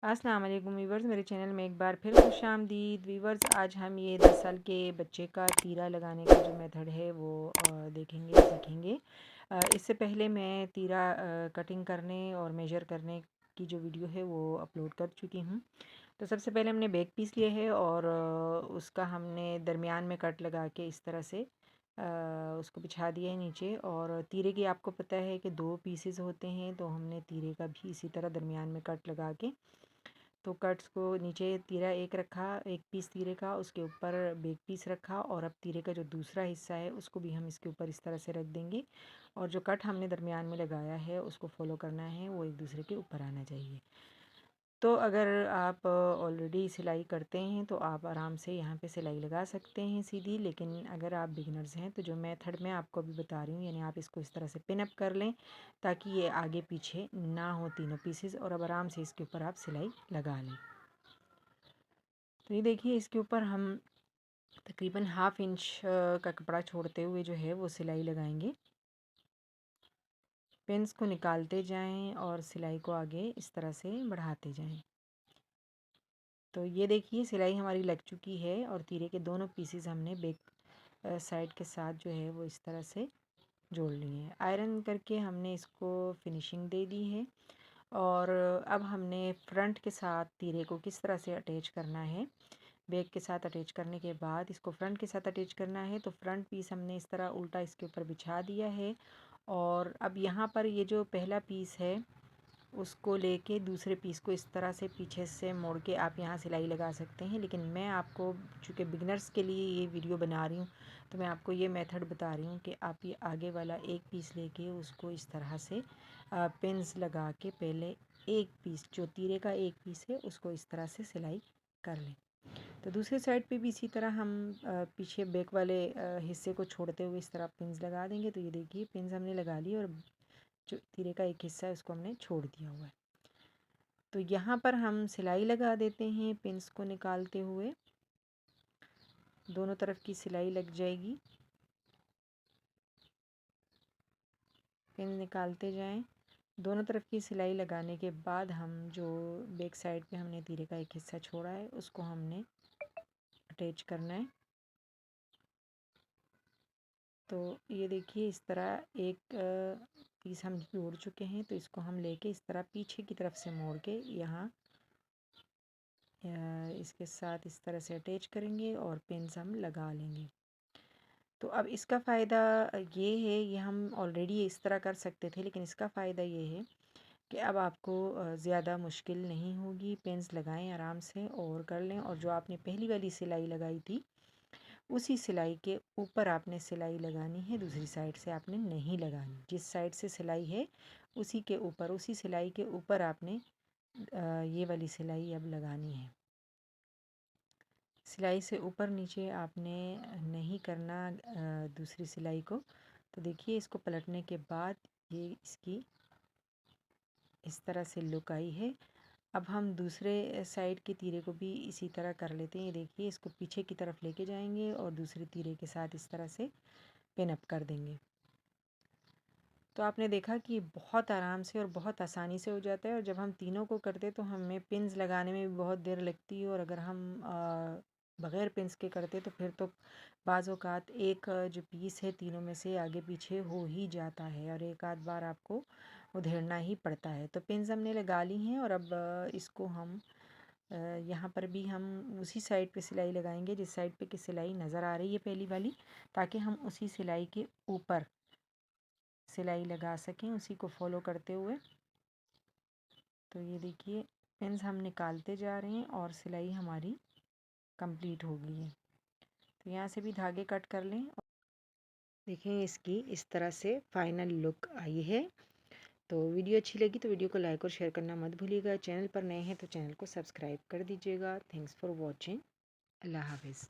अस्सलाम वालेकुम वीवर्स, मेरे चैनल में एक बार फिर खुशामदीद। वीवर्स, आज हम ये 10 साल के बच्चे का तीरा लगाने का जो मेथड है वो देखेंगे, सीखेंगे। इससे पहले मैं तीरा कटिंग करने और मेजर करने की जो वीडियो है वो अपलोड कर चुकी हूँ। तो सबसे पहले हमने बैक पीस लिया है और उसका हमने दरमियान में कट लगा के इस तरह से उसको बिछा दिया है नीचे। और तीरे की आपको पता है कि 2 पीसेस होते हैं, तो हमने तीरे का भी इसी तरह दरमियान में कट लगा के तो कट्स को नीचे तीरा एक रखा, एक पीस तीरे का, उसके ऊपर बैक पीस रखा और अब तीरे का जो दूसरा हिस्सा है उसको भी हम इसके ऊपर इस तरह से रख देंगे। और जो कट हमने दरमियान में लगाया है उसको फॉलो करना है, वो एक दूसरे के ऊपर आना चाहिए। तो अगर आप ऑलरेडी सिलाई करते हैं तो आप आराम से यहाँ पे सिलाई लगा सकते हैं सीधी, लेकिन अगर आप बिगिनर्स हैं तो जो मेथड मैं आपको अभी बता रही हूँ, यानी आप इसको इस तरह से पिन अप कर लें ताकि ये आगे पीछे ना हो तीनों पीसेस, और अब आराम से इसके ऊपर आप सिलाई लगा लें। तो ये देखिए, इसके ऊपर हम तकरीबन 1/2 इंच का कपड़ा छोड़ते हुए जो है वो सिलाई लगाएंगे। पिन्स को निकालते जाएं और सिलाई को आगे इस तरह से बढ़ाते जाएं। तो ये देखिए, सिलाई हमारी लग चुकी है और तीरे के दोनों पीसेस हमने बैक साइड के साथ जो है वो इस तरह से जोड़ लिए हैं। आयरन करके हमने इसको फिनिशिंग दे दी है। और अब हमने फ्रंट के साथ तीरे को किस तरह से अटैच करना है। बैक के साथ अटैच करने के बाद इसको फ्रंट के साथ अटैच करना है। तो फ्रंट पीस हमने इस तरह उल्टा इसके ऊपर बिछा दिया है। और अब यहाँ पर ये जो पहला पीस है उसको लेके दूसरे पीस को इस तरह से पीछे से मोड़ के आप यहाँ सिलाई लगा सकते हैं, लेकिन मैं आपको चूँकि बिगनर्स के लिए ये वीडियो बना रही हूँ तो मैं आपको ये मेथड बता रही हूँ कि आप ये आगे वाला एक पीस लेके उसको इस तरह से पिन्स लगा के पहले एक पीस, जो तीरे का एक पीस है, उसको इस तरह से सिलाई कर लें। तो दूसरे साइड पे भी इसी तरह हम पीछे बैक वाले हिस्से को छोड़ते हुए इस तरह पिन्स लगा देंगे। तो ये देखिए, पिन्स हमने लगा ली और जो तीरे का एक हिस्सा है उसको हमने छोड़ दिया हुआ है। तो यहाँ पर हम सिलाई लगा देते हैं पिन्स को निकालते हुए। दोनों तरफ की सिलाई लग जाएगी। पिन निकालते जाएं। दोनों तरफ की सिलाई लगाने के बाद हम जो बैक साइड पे हमने तीरे का एक हिस्सा छोड़ा है उसको हमने अटैच करना है। तो ये देखिए, इस तरह एक पीस हम जोड़ चुके हैं, तो इसको हम लेके इस तरह पीछे की तरफ से मोड़ के यहाँ इसके साथ इस तरह से अटैच करेंगे और पिन्स हम लगा लेंगे। तो अब इसका फ़ायदा ये है, ये हम ऑलरेडी इस तरह कर सकते थे, लेकिन इसका फ़ायदा ये है कि अब आपको ज़्यादा मुश्किल नहीं होगी। पिन्स लगाएं आराम से और कर लें। और जो आपने पहली वाली सिलाई लगाई थी उसी सिलाई के ऊपर आपने सिलाई लगानी है, दूसरी साइड से आपने नहीं लगानी। जिस साइड से सिलाई है उसी के ऊपर, उसी सिलाई के ऊपर आपने ये वाली सिलाई अब लगानी है। सिलाई से ऊपर नीचे आपने नहीं करना दूसरी सिलाई को। तो देखिए, इसको पलटने के बाद ये इसकी इस तरह से लुक आई है। अब हम दूसरे साइड के तीरे को भी इसी तरह कर लेते हैं। ये देखिए, इसको पीछे की तरफ लेके जाएंगे और दूसरे तीरे के साथ इस तरह से पिन अप कर देंगे। तो आपने देखा कि बहुत आराम से और बहुत आसानी से हो जाता है। और जब हम तीनों को करते तो हमें पिन्स लगाने में भी बहुत देर लगती है, और अगर हम बग़ैर पिन्स के करते तो फिर तो बाज़ औक़ात एक जो पीस है तीनों में से आगे पीछे हो ही जाता है और एक आध बार आपको उधेड़ना ही पड़ता है। तो पिन्स हमने लगा ली हैं और अब इसको हम यहाँ पर भी हम उसी साइड पे सिलाई लगाएंगे जिस साइड पे की सिलाई नज़र आ रही है पहली वाली, ताकि हम उसी सिलाई के ऊपर सिलाई लगा सकें उसी को फॉलो करते हुए। तो ये देखिए, पिन्स हम निकालते जा रहे हैं और सिलाई हमारी कंप्लीट हो गई है। तो यहाँ से भी धागे कट कर लें। देखें, इसकी इस तरह से फाइनल लुक आई है। तो वीडियो अच्छी लगी तो वीडियो को लाइक और शेयर करना मत भूलिएगा। चैनल पर नए हैं तो चैनल को सब्सक्राइब कर दीजिएगा। Thanks for watching. अल्लाह हाफिज़।